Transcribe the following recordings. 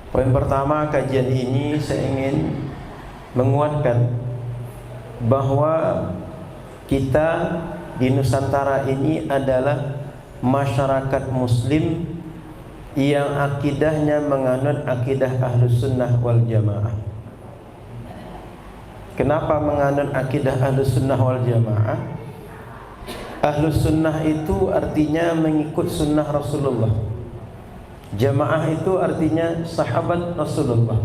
Poin pertama kajian ini saya ingin menguatkan bahwa kita di Nusantara ini adalah masyarakat muslim yang akidahnya menganut akidah Ahlus Sunnah wal Jamaah. Kenapa menganut akidah Ahlus Sunnah wal Jamaah? Ahlus Sunnah itu artinya mengikut sunnah Rasulullah. Jamaah itu artinya sahabat Rasulullah.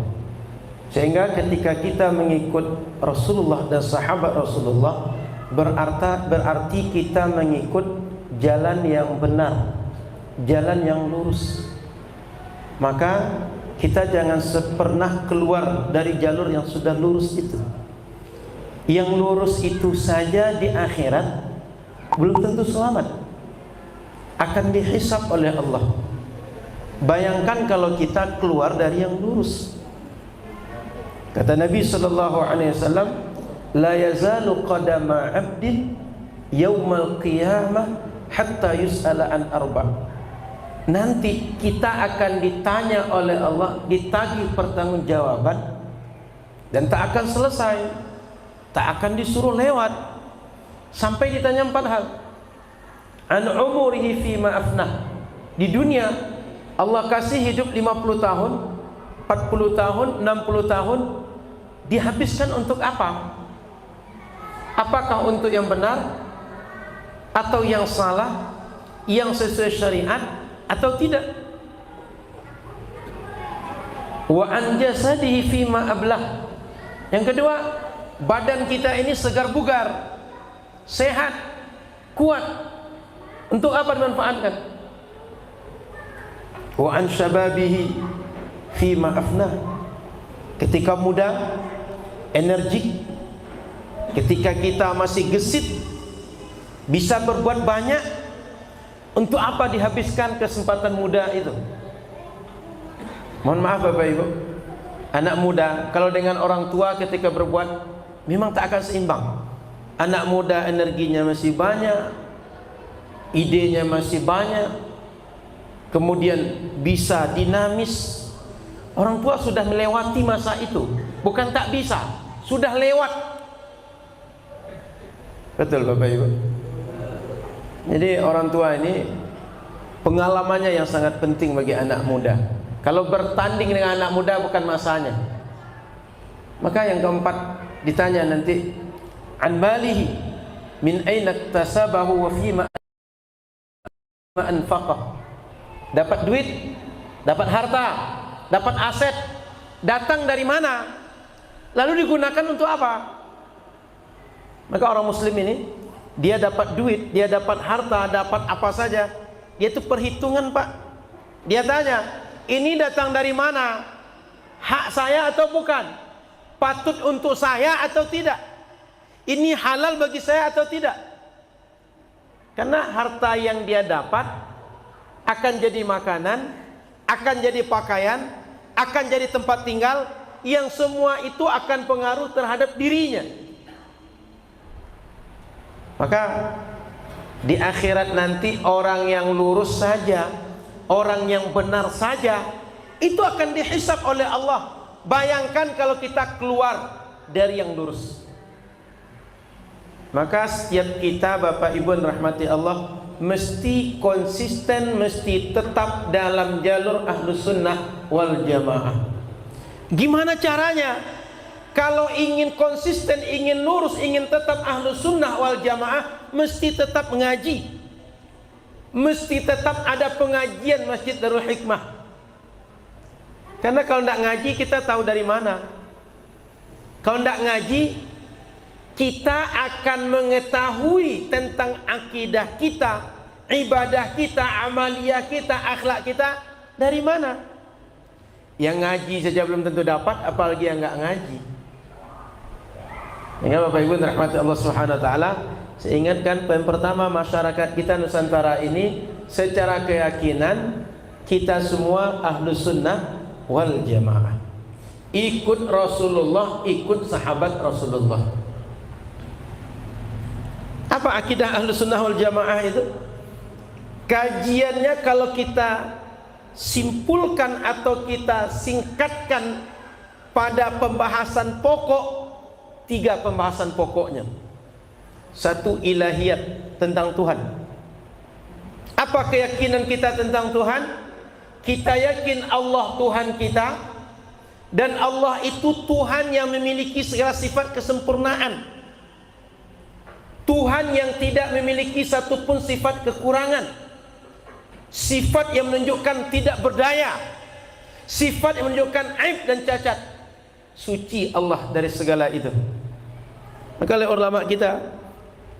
Sehingga ketika kita mengikut Rasulullah dan sahabat Rasulullah, berarti kita mengikut jalan yang benar, jalan yang lurus. Maka kita jangan pernah keluar dari jalur yang sudah lurus itu. Yang lurus itu saja di akhirat belum tentu selamat, akan dihisab oleh Allah. Bayangkan kalau kita keluar dari yang lurus. Kata Nabi sallallahu alaihi wasallam, la yazalu qadama 'abdin yaumal qiyamah hatta yus'ala an arba'. Nanti kita akan ditanya oleh Allah, ditagih pertanggungjawaban, dan tak akan selesai, tak akan disuruh lewat sampai ditanya 4 hal. An umurihi fima afnah. Di dunia Allah kasih hidup 50 tahun, 40 tahun, 60 tahun, dihabiskan untuk apa? Apakah untuk yang benar atau yang salah, yang sesuai syariat atau tidak? Wa an jasadihi fima ablah. Yang kedua, badan kita ini segar bugar, sehat, kuat. Untuk apa dimanfaatkan? Wa an syababihi fima afnah. Ketika muda, energik, ketika kita masih gesit, bisa berbuat banyak, untuk apa dihabiskan kesempatan muda itu? Mohon maaf Bapak Ibu, anak muda kalau dengan orang tua ketika berbuat memang tak akan seimbang. Anak muda energinya masih banyak, idenya masih banyak, kemudian bisa dinamis. Orang tua sudah melewati masa itu, bukan tak bisa, sudah lewat. Betul Bapak Ibu. Jadi orang tua ini pengalamannya yang sangat penting bagi anak muda. Kalau bertanding dengan anak muda bukan masanya. Maka yang keempat ditanya nanti, an malihi min aina iktasabahu wa fima anfaqah. Dapat duit, dapat harta, dapat aset, datang dari mana? Lalu digunakan untuk apa? Maka orang muslim ini, dia dapat duit, dia dapat harta, dapat apa saja, dia itu perhitungan Pak. Dia tanya, ini datang dari mana? Hak saya atau bukan? Patut untuk saya atau tidak? Ini halal bagi saya atau tidak? Karena harta yang dia dapat akan jadi makanan, akan jadi pakaian, akan jadi tempat tinggal, yang semua itu akan pengaruh terhadap dirinya. Maka di akhirat nanti orang yang lurus saja, orang yang benar saja, itu akan dihisab oleh Allah. Bayangkan kalau kita keluar dari yang lurus. Maka setiap kita Bapak Ibu rahmati Allah mesti konsisten, mesti tetap dalam jalur Ahlus Sunnah wal Jamaah. Gimana caranya? Kalau ingin konsisten, ingin lurus, ingin tetap Ahlus Sunnah wal Jamaah, mesti tetap mengaji, mesti tetap ada pengajian Masjid Darul Hikmah. Karena kalau tidak ngaji kita tahu dari mana. Kalau tidak ngaji, kita akan mengetahui tentang akidah kita, ibadah kita, amaliyah kita, akhlak kita dari mana. Yang ngaji saja belum tentu dapat, apalagi yang nggak ngaji. Ya Bapak Ibu rahmati Allah Subhanahu wa taala, saya ingatkan poin pertama, masyarakat kita Nusantara ini secara keyakinan kita semua Ahlus Sunnah wal Jamaah. Ikut Rasulullah, ikut sahabat Rasulullah. Apa akidah Ahlus Sunnah wal Jamaah itu? Kajiannya kalau kita simpulkan atau kita singkatkan pada pembahasan pokok, 3 pembahasan pokoknya. 1, ilahiyat, tentang Tuhan. Apa keyakinan kita tentang Tuhan? Kita yakin Allah Tuhan kita, dan Allah itu Tuhan yang memiliki segala sifat kesempurnaan, Tuhan yang tidak memiliki satupun sifat kekurangan, sifat yang menunjukkan tidak berdaya, sifat yang menunjukkan aib dan cacat. Suci Allah dari segala itu. Maka oleh ulama kita,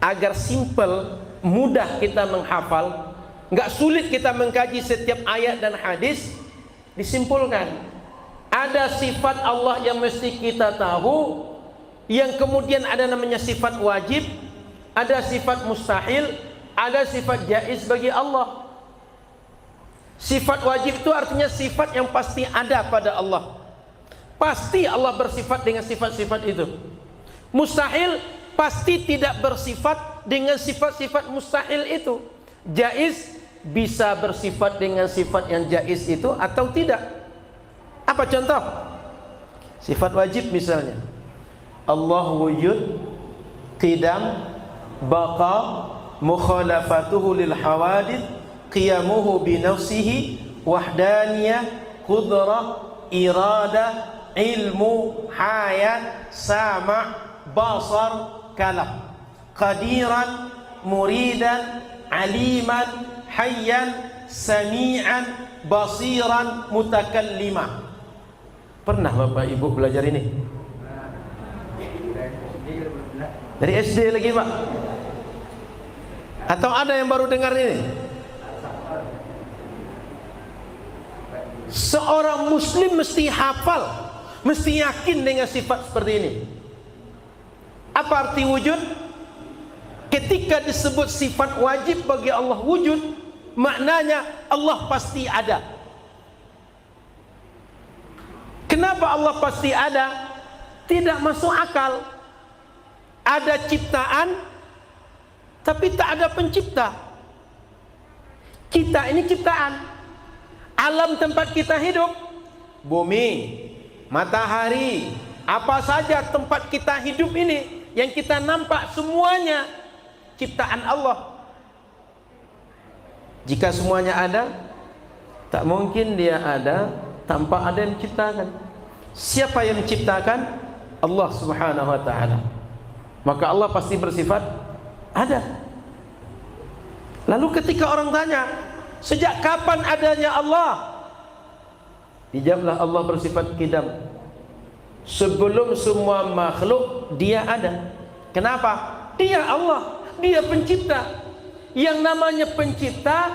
agar simple, mudah kita menghafal, nggak sulit kita mengkaji setiap ayat dan hadis, disimpulkan ada sifat Allah yang mesti kita tahu, yang kemudian ada namanya sifat wajib, ada sifat mustahil, ada sifat jaiz bagi Allah. Sifat wajib itu artinya sifat yang pasti ada pada Allah, pasti Allah bersifat dengan sifat-sifat itu. Mustahil pasti tidak bersifat dengan sifat-sifat mustahil itu. Jaiz bisa bersifat dengan sifat yang jaiz itu atau tidak. Apa contoh? Sifat wajib misalnya, Allah wujud, qidam, baqa, mukhalafatuhu lil hawadith, qiyamuhu bi nafsihi, wahdaniyah, qudrah, iradah, ilmu, hayat, sama', basar, kalam, qadiran, muridan, aliman, hayyan, sami'an, basiran, mutakallimah. Pernah Bapak Ibu belajar ini? Dari SD lagi Pak? Atau ada yang baru dengar ini? Seorang muslim mesti hafal, mesti yakin dengan sifat seperti ini. Apa arti wujud? Ketika disebut sifat wajib bagi Allah wujud, maknanya Allah pasti ada. Kenapa Allah pasti ada? Tidak masuk akal. Ada ciptaan, tapi tak ada pencipta. Kita ini ciptaan. Alam tempat kita hidup, bumi, matahari, apa saja tempat kita hidup ini, yang kita nampak semuanya ciptaan Allah. Jika semuanya ada, tak mungkin dia ada tanpa ada yang menciptakan. Siapa yang menciptakan? Allah Subhanahu wa ta'ala. Maka Allah pasti bersifat ada. Lalu ketika orang tanya, sejak kapan adanya Allah? Dijawablah, Allah bersifat qidam. Sebelum semua makhluk dia ada. Kenapa? Dia Allah, dia pencipta. Yang namanya pencipta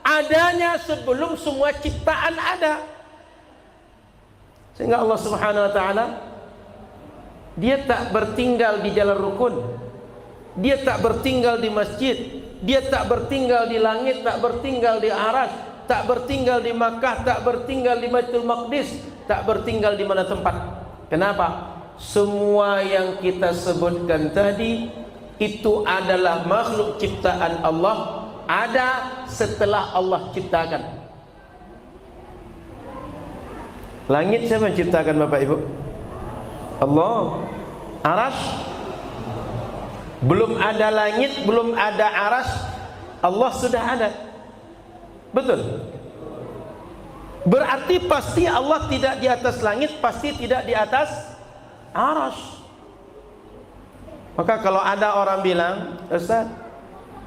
adanya sebelum semua ciptaan ada. Sehingga Allah Subhanahu wa ta'ala, dia tak bertinggal di jalan rukun, dia tak bertinggal di masjid, dia tak bertinggal di langit, tak bertinggal di aras, tak bertinggal di Makkah, tak bertinggal di Baitul Maqdis, tak bertinggal di mana tempat. Kenapa? Semua yang kita sebutkan tadi itu adalah makhluk ciptaan Allah, ada setelah Allah ciptakan. Langit siapa yang ciptakan Bapak Ibu? Allah. Aras, belum ada langit, belum ada aras, Allah sudah ada. Betul? Berarti pasti Allah tidak di atas langit, pasti tidak di atas aras. Maka kalau ada orang bilang, Ustaz,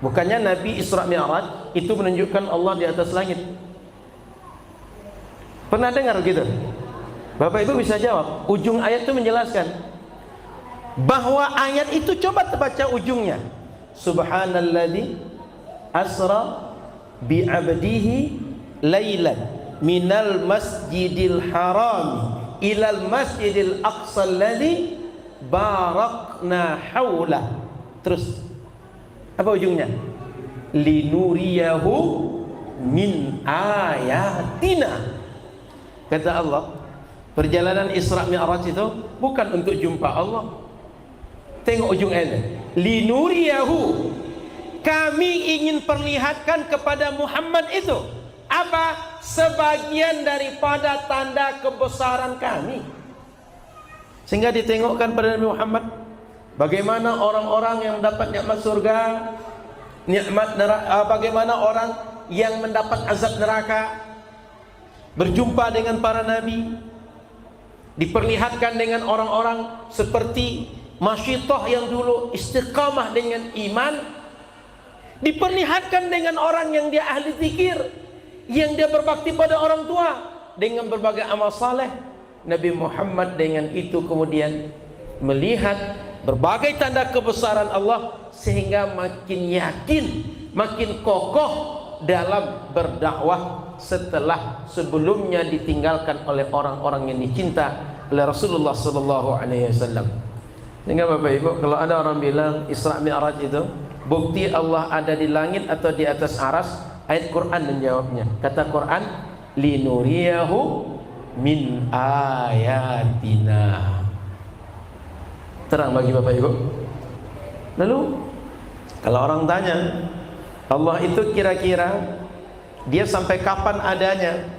bukannya Nabi Isra Mi'raj itu menunjukkan Allah di atas langit? Pernah dengar gitu? Bapak Ibu bisa jawab. Ujung ayat itu menjelaskan bahwa ayat itu, coba terbaca ujungnya, Subhanalladzi asra bi'abdihi laylan minal masjidil haram ilal masjidil aqsa alladzi barakna haulah. Terus apa ujungnya? Linuriyahu min ayatina. Kata Allah, perjalanan Isra Mi'raj itu bukan untuk jumpa Allah. Tengok ujung ayatnya, linuriyahu, kami ingin perlihatkan kepada Muhammad itu. Apa? Sebagian daripada tanda kebesaran kami. Sehingga ditengokkan pada Nabi Muhammad bagaimana orang-orang yang mendapat nikmat surga, nikmat neraka, bagaimana orang yang mendapat azab neraka, berjumpa dengan para nabi, diperlihatkan dengan orang-orang seperti Masyitah yang dulu istiqamah dengan iman, diperlihatkan dengan orang yang dia ahli zikir, yang dia berbakti pada orang tua dengan berbagai amal saleh. Nabi Muhammad dengan itu kemudian melihat berbagai tanda kebesaran Allah sehingga makin yakin, makin kokoh dalam berdakwah setelah sebelumnya ditinggalkan oleh orang-orang yang dicinta oleh Rasulullah sallallahu alaihi wasallam. Sehingga Bapak Ibu, kalau ada orang bilang Isra Mi'raj itu bukti Allah ada di langit atau di atas aras, ayat Quran menjawabnya. Kata Quran, linuriyahu min ayatina. Terang bagi Bapak Ibu. Lalu kalau orang tanya, Allah itu kira-kira dia sampai kapan adanya?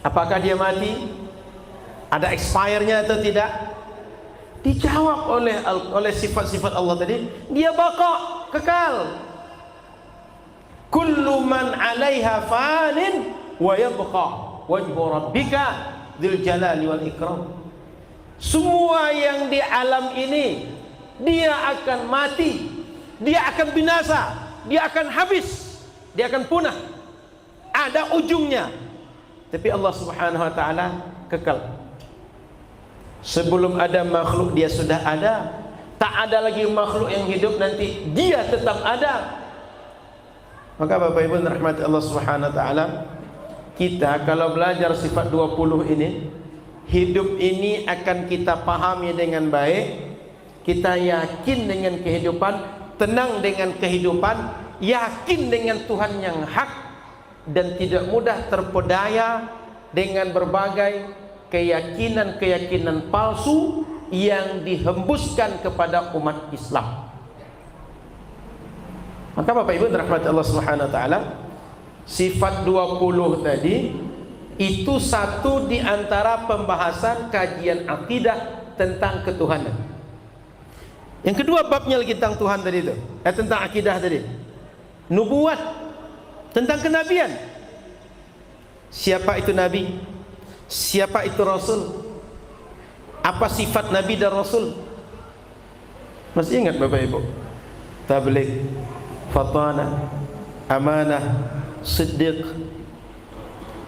Apakah dia mati? Ada expire-nya atau tidak? Dijawab oleh sifat-sifat Allah tadi, dia baqa, kekal. Kullu man 'alaiha fanin wa yabqa wajhu rabbika dzil jalali wal ikram. Semua yang di alam ini dia akan mati, dia akan binasa, dia akan habis, dia akan punah. Ada ujungnya. Tapi Allah Subhanahu wa taala kekal. Sebelum ada makhluk dia sudah ada. Tak ada lagi makhluk yang hidup nanti, dia tetap ada. Maka Bapak Ibu rahmati Allah Subhanahu wa taala, kita kalau belajar sifat 20 ini, hidup ini akan kita pahami dengan baik. Kita yakin dengan kehidupan, tenang dengan kehidupan, yakin dengan Tuhan yang hak, dan tidak mudah terpedaya dengan berbagai keyakinan-keyakinan palsu yang dihembuskan kepada umat Islam. Maka Bapak Ibu dirahmati Allah Subhanahu wa taala, sifat 20 tadi itu satu di antara pembahasan kajian akidah tentang ketuhanan. Yang kedua babnya lagi tentang Tuhan tadi itu, tentang akidah tadi. Nubuat, tentang kenabian. Siapa itu nabi? Siapa itu Rasul? Apa sifat Nabi dan Rasul? Masih ingat Bapak Ibu? Tabligh, fatana, amanah, siddiq.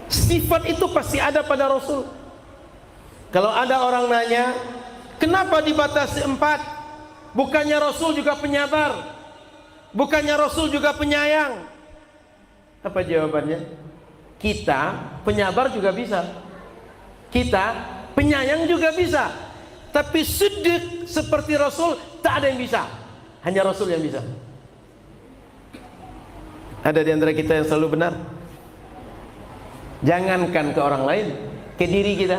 Sifat itu pasti ada pada Rasul. Kalau ada orang nanya, kenapa dibatasi 4? Bukannya Rasul juga penyabar? Bukannya Rasul juga penyayang? Apa jawabannya? Kita penyabar juga bisa, kita penyayang juga bisa, tapi siddiq seperti Rasul tak ada yang bisa, hanya Rasul yang bisa. Ada di antara kita yang selalu benar? Jangankan ke orang lain, ke diri kita,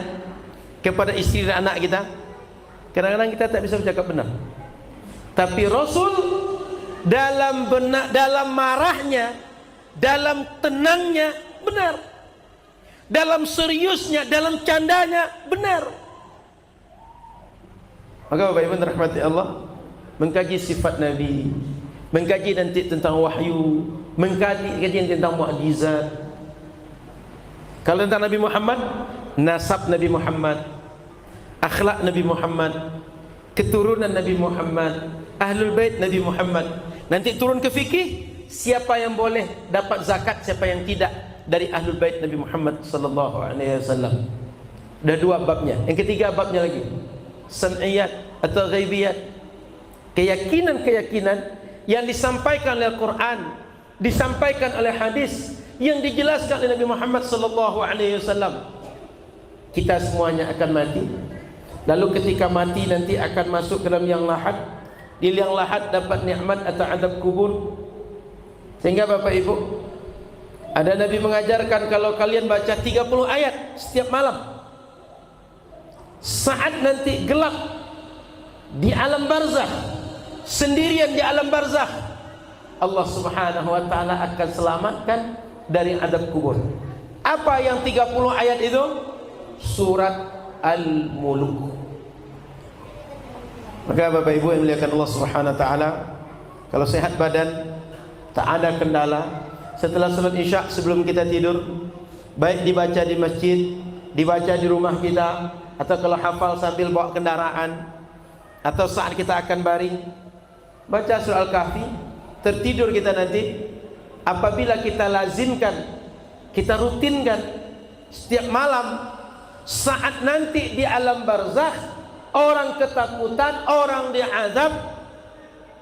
kepada istri dan anak kita, kadang-kadang kita tak bisa bercakap benar. Tapi Rasul dalam marahnya, dalam tenangnya benar, dalam seriusnya, dalam candanya benar. Maka Bapak Ibu rahmati Allah, mengkaji sifat Nabi, mengkaji nanti tentang wahyu, mengkaji tentang mukjizat. Kalau tentang Nabi Muhammad, nasab Nabi Muhammad, akhlak Nabi Muhammad, keturunan Nabi Muhammad, ahlul bait Nabi Muhammad. Nanti turun ke fikih, siapa yang boleh dapat zakat, siapa yang tidak dari ahlul bait Nabi Muhammad sallallahu alaihi wasallam. Dah 2 babnya. Yang ketiga babnya lagi, sam'iyat atau ghaibiyat. Keyakinan-keyakinan yang disampaikan oleh Al-Quran, disampaikan oleh hadis, yang dijelaskan oleh Nabi Muhammad sallallahu alaihi wasallam. Kita semuanya akan mati. Lalu ketika mati nanti akan masuk ke dalam yang lahat. Di yang lahat dapat nikmat atau adab kubur. Sehingga Bapak Ibu, ada Nabi mengajarkan kalau kalian baca 30 ayat setiap malam, saat nanti gelap di alam barzakh, sendirian di alam barzakh, Allah Subhanahu wa taala akan selamatkan dari azab kubur. Apa yang 30 ayat itu? Surat Al-Mulk. Maka Bapak Ibu yang muliakan Allah Subhanahu wa taala, kalau sehat badan, tak ada kendala, setelah salat Isya sebelum kita tidur, baik dibaca di masjid, dibaca di rumah kita, atau kalau hafal sambil bawa kendaraan, atau saat kita akan baring, baca surah Al-Kahfi. Tertidur kita nanti, apabila kita lazimkan, kita rutinkan setiap malam, saat nanti di alam barzakh, orang ketakutan, orang diazab,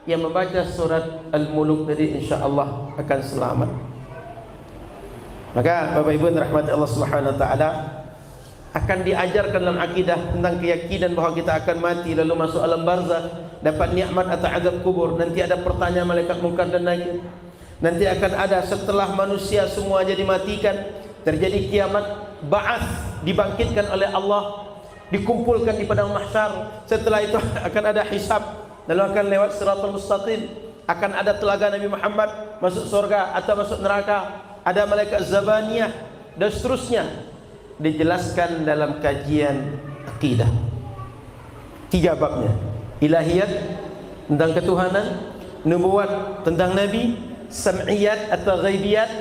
yang membaca surat Al-Mulk tadi insyaallah akan selamat. Maka Bapak Ibu yang dirahmati Allah Subhanahu wa taala, akan diajarkan dalam akidah tentang keyakinan bahwa kita akan mati lalu masuk alam barzakh, dapat nikmat atau azab kubur. Nanti ada pertanyaan malaikat Munkar dan Nakir. Nanti akan ada setelah manusia semua jadi matikan, terjadi kiamat, ba'ats, dibangkitkan oleh Allah, dikumpulkan di padang mahsyar. Setelah itu akan ada hisab, lalu akan lewat siratal mustaqim, akan ada telaga Nabi Muhammad masuk surga atau masuk neraka, ada malaikat zabaniyah dan seterusnya. Dijelaskan dalam kajian akidah 3 babnya: ilahiyat tentang ketuhanan, nubuat tentang nabi, sam'iyat atau ghaibiyat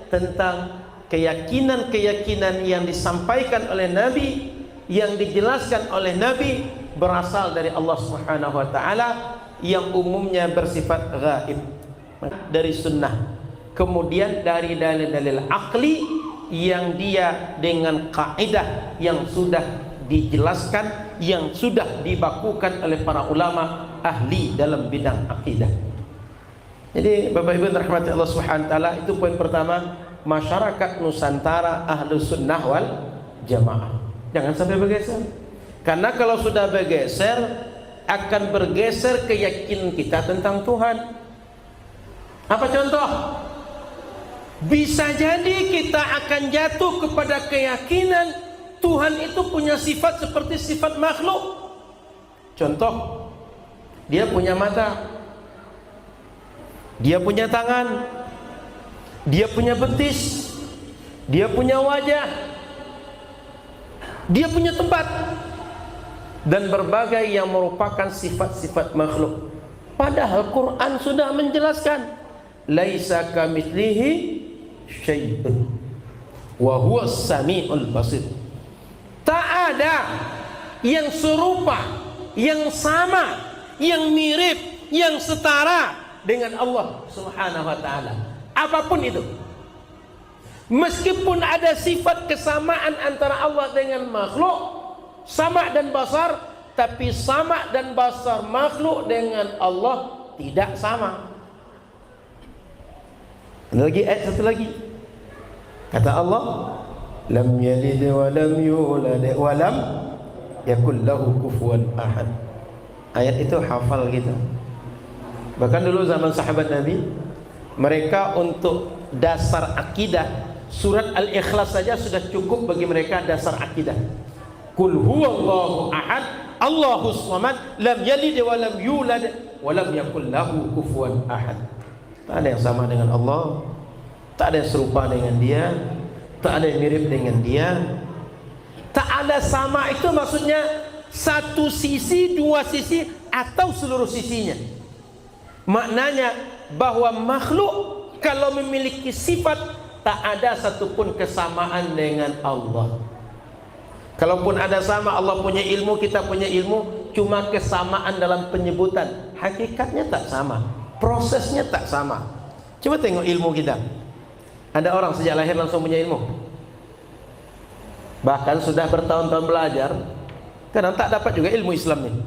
tentang keyakinan-keyakinan yang disampaikan oleh nabi, yang dijelaskan oleh nabi berasal dari Allah Subhanahu wa taala, yang umumnya bersifat ghaib, dari sunnah. Kemudian dari dalil-dalil akli yang dia dengan kaidah yang sudah dijelaskan, yang sudah dibakukan oleh para ulama ahli dalam bidang akidah. Jadi Bapak Ibu rahmati Allah Subhanahu wa taala, itu poin pertama, masyarakat Nusantara Ahlus Sunnah wal Jamaah. Jangan sampai bergeser. Karena kalau sudah bergeser, akan bergeser keyakinan kita tentang Tuhan. Apa contoh? Bisa jadi kita akan jatuh kepada keyakinan Tuhan itu punya sifat seperti sifat makhluk. Contoh, dia punya mata, dia punya tangan, dia punya betis, dia punya wajah, dia punya tempat, dan berbagai yang merupakan sifat-sifat makhluk. Padahal Quran sudah menjelaskan, laisa kamitslihi syai'un wa huwas samiul basir. Tak ada yang serupa, yang sama, yang mirip, yang setara dengan Allah Subhanahu wa taala. Apapun itu. Meskipun ada sifat kesamaan antara Allah dengan makhluk, sama dan basar, tapi sama dan basar makhluk dengan Allah tidak sama. Lagi ayat satu lagi, kata Allah, lam yalid wa lam yulad wa lam yakul lahu kufuwan ahad. Ayat itu hafal kita. Bahkan dulu zaman sahabat Nabi, mereka untuk dasar akidah, surat Al-Ikhlas saja sudah cukup bagi mereka dasar akidah. Qul huwallahu ahad, Allahus samad, lam yalid wa lam yulad wa lam yakul lahu kufuwan ahad. Tak ada yang sama dengan Allah, tak ada yang serupa dengan dia, tak ada yang mirip dengan dia. Tak ada sama itu maksudnya satu sisi, dua sisi, atau seluruh sisinya. Maknanya bahwa makhluk kalau memiliki sifat, tak ada satupun kesamaan dengan Allah. Kalaupun ada sama, Allah punya ilmu, kita punya ilmu, cuma kesamaan dalam penyebutan, hakikatnya tak sama, prosesnya tak sama. Coba tengok ilmu kita. Ada orang sejak lahir langsung punya ilmu, bahkan sudah bertahun-tahun belajar, kadang tak dapat juga ilmu Islam ini.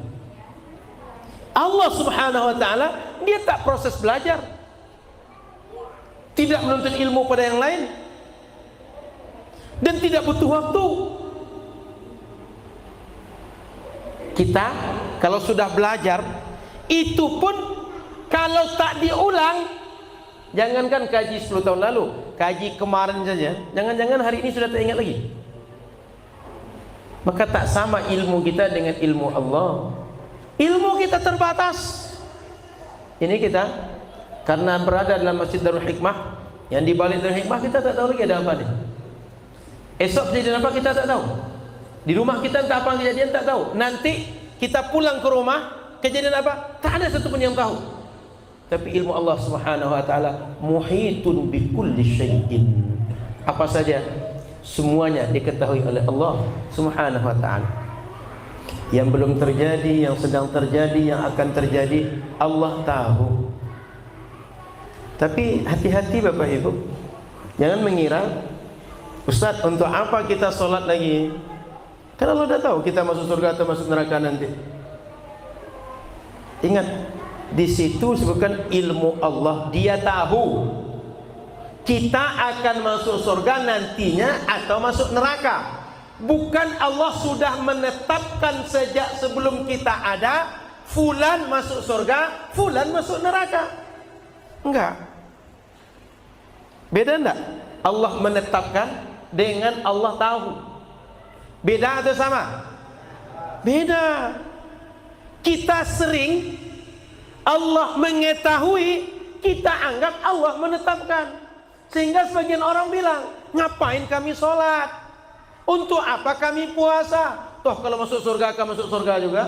Allah Subhanahu wa ta'ala, dia tak proses belajar, tidak menuntut ilmu pada yang lain, dan tidak butuh waktu. Kita kalau sudah belajar, itu pun kalau tak diulang, jangankan kaji 10 tahun lalu, kaji kemarin saja, jangan-jangan hari ini sudah tak ingat lagi. Maka tak sama ilmu kita dengan ilmu Allah. Ilmu kita terbatas. Ini kita karena berada dalam Masjid Darul Hikmah, Yang di balik dalam hikmah kita tak tahu lagi ada apa nih. Esok kejadian apa kita tak tahu. Di rumah kita entah apa kejadian tak tahu. Nanti kita pulang ke rumah kejadian apa tak ada satu pun yang tahu. Tapi ilmu Allah Subhanahu wa taala muhitun bi kulli syai'in. Apa saja semuanya diketahui oleh Allah Subhanahu wa taala. Yang belum terjadi, yang sedang terjadi, yang akan terjadi, Allah tahu. Tapi hati-hati Bapak Ibu. Jangan mengira, Ustaz, untuk apa kita sholat lagi? Karena Allah dah tahu kita masuk surga atau masuk neraka nanti. Ingat, di situ sebutkan ilmu Allah. Dia tahu kita akan masuk surga nantinya atau masuk neraka. Bukan Allah sudah menetapkan sejak sebelum kita ada, fulan masuk surga, fulan masuk neraka. Enggak. Beda enggak? Allah menetapkan dengan Allah tahu. Beda atau sama? Beda. Kita sering Allah mengetahui, kita anggap Allah menetapkan. Sehingga sebagian orang bilang, ngapain kami sholat? Untuk apa kami puasa? Toh kalau masuk surga akan masuk surga juga.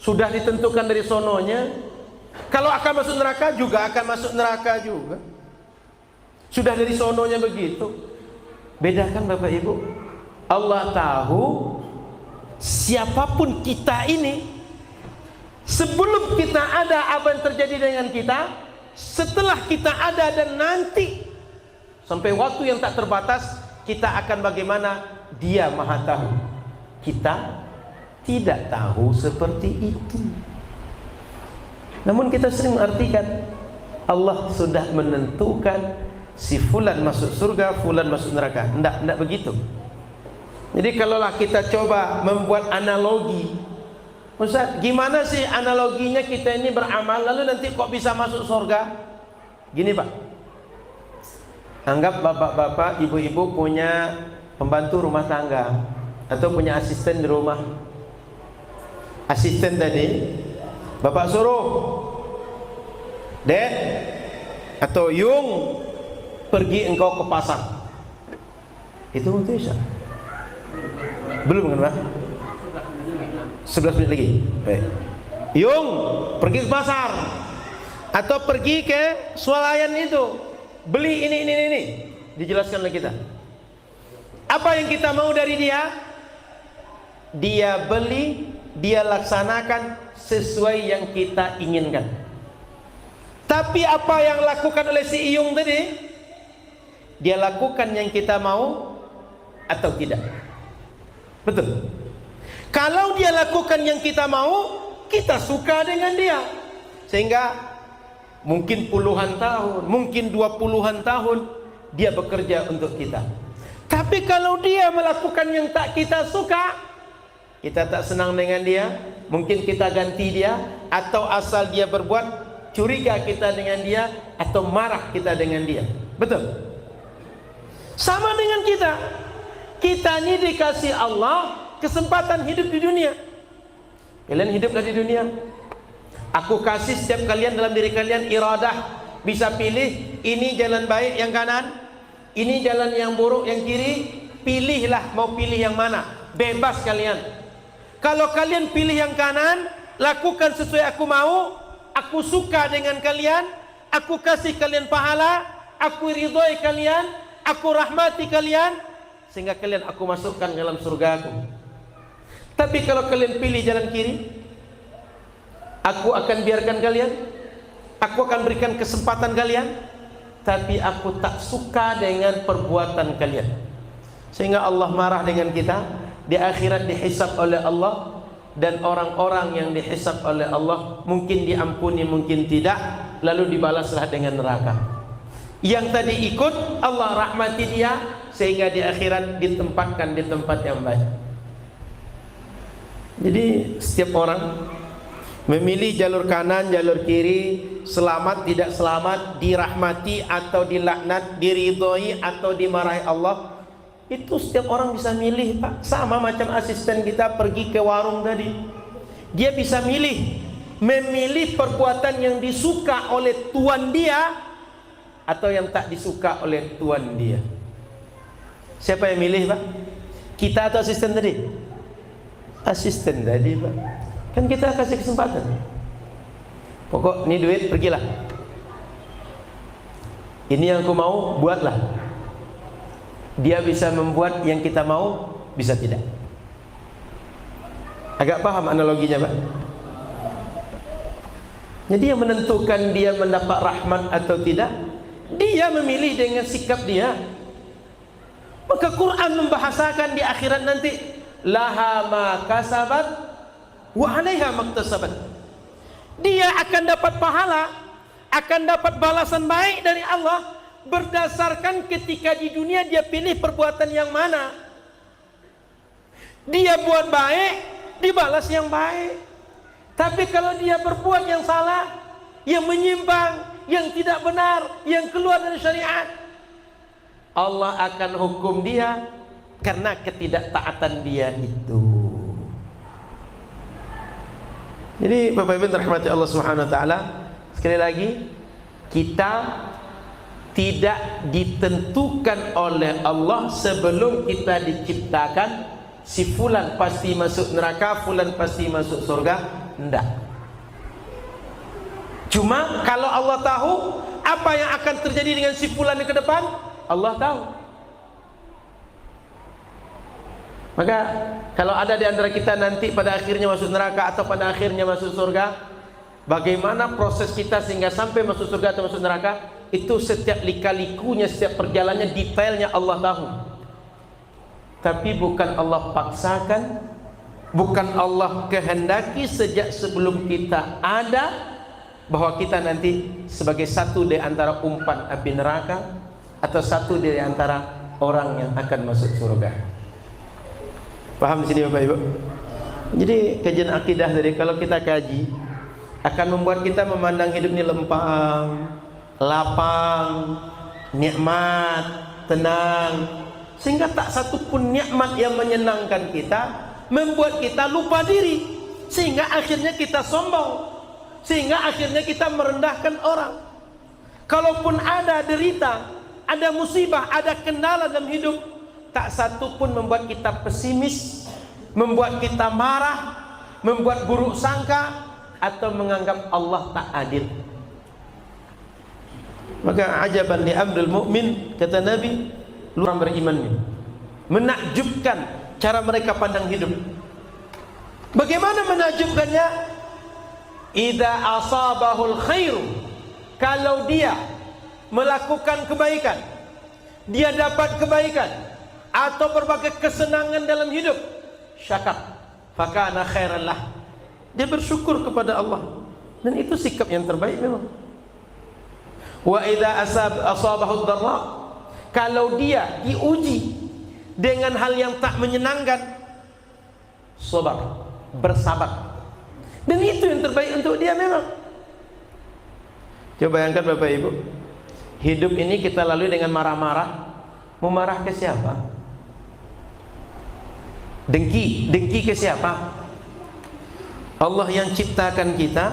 Sudah ditentukan dari sononya. Kalau akan masuk neraka juga akan masuk neraka juga. Sudah dari sononya begitu. Bedakan Bapak Ibu. Allah tahu siapapun kita ini, sebelum kita ada apa yang terjadi dengan kita, setelah kita ada dan nanti sampai waktu yang tak terbatas, kita akan bagaimana, Dia Maha tahu. Kita tidak tahu seperti itu. Namun kita sering mengartikan Allah sudah menentukan si fulan masuk surga, fulan masuk neraka. Tidak begitu. Jadi kalaulah kita coba membuat analogi, Ustaz, gimana sih analoginya kita ini beramal lalu nanti kok bisa masuk surga? Gini Pak, anggap bapak-bapak, ibu-ibu punya pembantu rumah tangga atau punya asisten di rumah. Asisten tadi bapak suruh, Dek atau Yung, pergi engkau ke pasar. Itu untuk Isya. Belum kan Pak? 11 menit lagi. Baik. Yung, pergi ke pasar atau pergi ke swalayan itu, beli ini. Dijelaskan oleh kita. Apa yang kita mau dari dia? Dia beli, dia laksanakan sesuai yang kita inginkan. Tapi apa yang lakukan oleh si Iyung tadi? Dia lakukan yang kita mau atau tidak? Betul. Kalau dia lakukan yang kita mau, kita suka dengan dia. Sehingga mungkin puluhan tahun, mungkin 20-an tahun dia bekerja untuk kita. Tapi kalau dia melakukan yang tak kita suka, kita tak senang dengan dia, mungkin kita ganti dia, atau asal dia berbuat, curiga kita dengan dia, atau marah kita dengan dia. Betul? Sama dengan kita. Kita ini dikasih Allah kesempatan hidup di dunia. Kalian hiduplah di dunia. Aku kasih setiap kalian dalam diri kalian iradah, bisa pilih ini jalan baik yang kanan, ini jalan yang buruk yang kiri. Pilihlah mau pilih yang mana. Bebas kalian. Kalau kalian pilih yang kanan, lakukan sesuai aku mau, aku suka dengan kalian, aku kasih kalian pahala, aku ridhoi kalian, aku rahmati kalian, sehingga kalian aku masukkan dalam surga aku. Tapi kalau kalian pilih jalan kiri, aku akan biarkan kalian, aku akan berikan kesempatan kalian, tapi aku tak suka dengan perbuatan kalian, sehingga Allah marah dengan kita. Di akhirat dihisab oleh Allah, dan orang-orang yang dihisab oleh Allah mungkin diampuni, mungkin tidak, lalu dibalaslah dengan neraka. Yang tadi ikut, Allah rahmati dia, sehingga di akhirat ditempatkan di tempat yang baik. Jadi setiap orang memilih jalur kanan, jalur kiri, selamat tidak selamat, dirahmati atau dilaknat, diridhoi atau dimarahi Allah, itu setiap orang bisa milih Pak. Sama macam asisten kita pergi ke warung tadi, dia bisa milih, memilih perbuatan yang disuka oleh tuan dia, atau yang tak disuka oleh tuan dia? Siapa yang milih, Pak? Kita atau asisten tadi? Asisten tadi, Pak. Kan kita kasih kesempatan. Pokok ini duit, pergilah. Ini yang aku mau, buatlah. Dia bisa membuat yang kita mau, bisa tidak. Agak paham analoginya, Pak? Jadi yang menentukan dia mendapat rahmat atau tidak, dia memilih dengan sikap dia. Maka Quran membahasakan di akhirat nanti, laha ma kasabat wa 'alaiha maktasabat. Dia akan dapat pahala, akan dapat balasan baik dari Allah berdasarkan ketika di dunia dia pilih perbuatan yang mana. Dia buat baik, dibalas yang baik. Tapi kalau dia berbuat yang salah, yang menyimpang, yang tidak benar, yang keluar dari syariat, Allah akan hukum dia karena ketidaktaatan dia itu. Jadi Bapak Ibu rahmati Allah Subhanahu wa taala, sekali lagi, kita tidak ditentukan oleh Allah sebelum kita diciptakan. Si fulan pasti masuk neraka, fulan pasti masuk surga. Tidak. Cuma kalau Allah tahu apa yang akan terjadi dengan si fulan ke depan, Allah tahu. Maka kalau ada di antara kita nanti pada akhirnya masuk neraka atau pada akhirnya masuk surga, bagaimana proses kita sehingga sampai masuk surga atau masuk neraka, itu setiap lika-likunya, setiap perjalanannya, detailnya Allah tahu. Tapi bukan Allah paksakan, bukan Allah kehendaki sejak sebelum kita ada, bahwa kita nanti sebagai satu di antara umpan api neraka atau satu di antara orang yang akan masuk surga. Paham di sini Bapak Ibu? Jadi kajian akidah tadi kalau kita kaji akan membuat kita memandang hidup ini lempang, lapang, nikmat, tenang, sehingga tak satu pun nikmat yang menyenangkan kita membuat kita lupa diri, sehingga akhirnya kita sombong, sehingga akhirnya kita merendahkan orang. Kalaupun ada derita, ada musibah, ada kendala dalam hidup, tak satu pun membuat kita pesimis, membuat kita marah, membuat buruk sangka, atau menganggap Allah tak adil. Maka ajaban li amril mu'min, kata Nabi, orang beriman ini menakjubkan cara mereka pandang hidup. Bagaimana menakjubkannya? Idza asabahul khairu, kalau dia melakukan kebaikan, dia dapat kebaikan atau berbagai kesenangan dalam hidup, syakar, fakana khairan lah, dia bersyukur kepada Allah, dan itu sikap yang terbaik memang. Wa idza asabahu dharra, kalau dia diuji dengan hal yang tak menyenangkan, sabar, bersabar, dan itu yang terbaik untuk dia memang. Coba bayangkan Bapak Ibu, hidup ini kita lalui dengan marah-marah. Mau marah ke siapa? Dengki ke siapa? Allah yang ciptakan kita,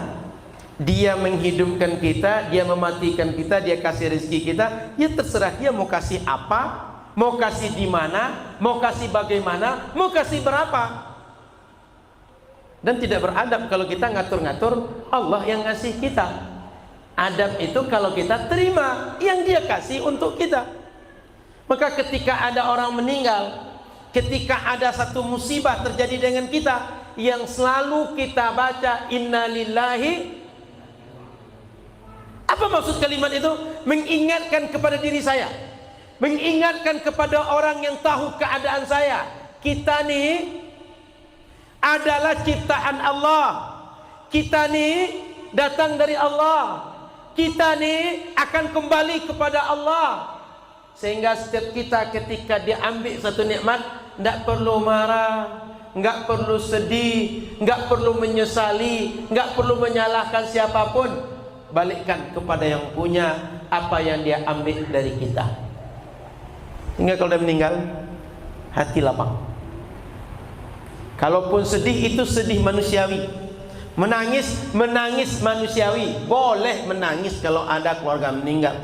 Dia menghidupkan kita, Dia mematikan kita, Dia kasih rezeki kita. Ya terserah Dia mau kasih apa, mau kasih di mana, mau kasih bagaimana, mau kasih berapa. Dan tidak beradab kalau kita ngatur-ngatur Allah yang ngasih kita. Adab itu kalau kita terima yang Dia kasih untuk kita. Maka ketika ada orang meninggal, ketika ada satu musibah terjadi dengan kita, yang selalu kita baca inna lillahi. Apa maksud kalimat itu? Mengingatkan kepada diri saya, mengingatkan kepada orang yang tahu keadaan saya. Kita nih adalah ciptaan Allah, kita nih datang dari Allah, kita nih akan kembali kepada Allah. Sehingga setiap kita ketika diambil satu nikmat, tidak perlu marah, nggak perlu sedih, nggak perlu menyesali, nggak perlu menyalahkan siapapun. Balikkan kepada yang punya apa yang dia ambil dari kita. Hingga kalau dia meninggal, hati lapang. Kalaupun sedih, itu sedih manusiawi. Menangis manusiawi. Boleh menangis kalau ada keluarga meninggal.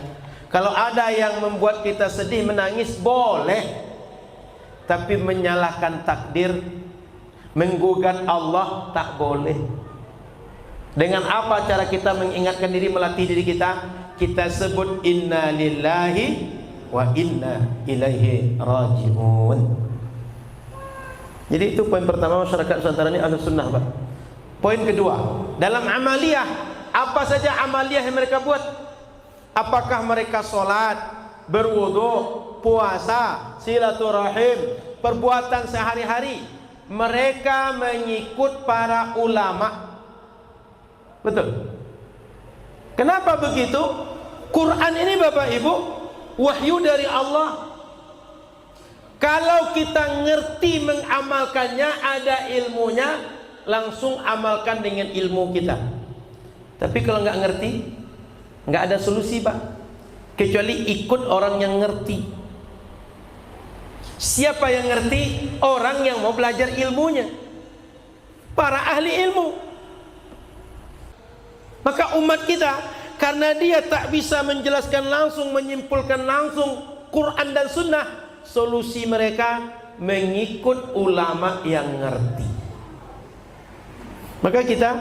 Kalau ada yang membuat kita sedih, menangis, boleh. Tapi menyalahkan takdir, menggugat Allah, tak boleh. Dengan apa cara kita mengingatkan diri, melatih diri kita? Kita sebut inna lillahi wa inna ilaihi raji'un. Jadi itu poin pertama, masyarakat Nusantara ini ahlu sunnah, Pak. Poin kedua, dalam amaliyah, apa saja amaliyah yang mereka buat? Apakah mereka sholat, berwudu, puasa, silaturahim, perbuatan sehari-hari? Mereka mengikut para ulama. Betul. Kenapa begitu? Quran ini Bapak Ibu, wahyu dari Allah. Kalau kita ngerti mengamalkannya, ada ilmunya, langsung amalkan dengan ilmu kita. Tapi kalau nggak ngerti, nggak ada solusi, Pak, kecuali ikut orang yang ngerti. Siapa yang ngerti? Orang yang mau belajar ilmunya, para ahli ilmu. Maka umat kita, karena dia tak bisa menjelaskan langsung, menyimpulkan langsung Quran dan Sunnah, solusi mereka mengikut ulama yang ngerti. Maka kita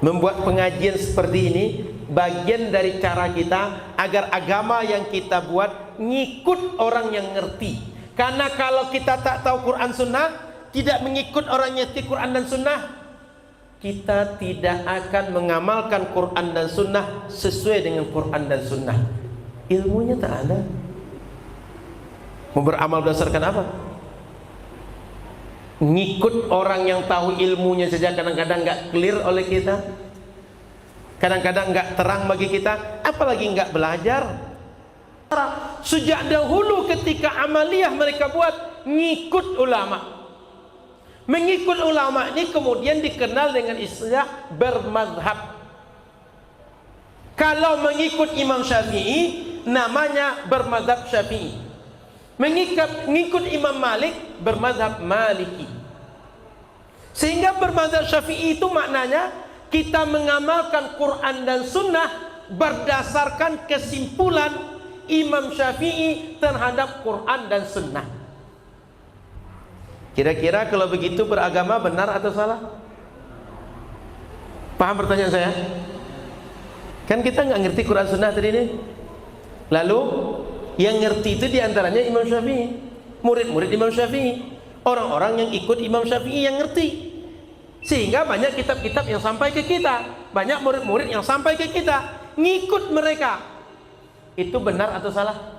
membuat pengajian seperti ini, bagian dari cara kita agar agama yang kita buat ngikut orang yang ngerti. Karena kalau kita tak tahu Quran Sunnah, tidak mengikut orang yang ngerti Quran dan Sunnah, kita tidak akan mengamalkan Quran dan Sunnah sesuai dengan Quran dan Sunnah. Ilmunya tak ada. Mau beramal berdasarkan apa? Ngikut orang yang tahu ilmunya saja kadang-kadang nggak clear oleh kita, kadang-kadang nggak terang bagi kita, apalagi nggak belajar. Sejak dahulu ketika amaliyah mereka buat, ngikut ulama. Mengikut ulama ini kemudian dikenal dengan istilah bermazhab. Kalau mengikut Imam Syafi'i, namanya bermazhab Syafi'i. Mengikut Imam Malik, bermazhab Maliki. Sehingga bermazhab Syafi'i itu maknanya kita mengamalkan Quran dan Sunnah berdasarkan kesimpulan Imam Syafi'i terhadap Quran dan Sunnah. Kira-kira kalau begitu beragama benar atau salah? Paham pertanyaan saya? Kan kita nggak ngerti Quran Sunnah tadi ini. Lalu yang ngerti itu diantaranya Imam Syafi'i, murid-murid Imam Syafi'i, orang-orang yang ikut Imam Syafi'i yang ngerti. Sehingga banyak kitab-kitab yang sampai ke kita, banyak murid-murid yang sampai ke kita, ngikut mereka. Itu benar atau salah?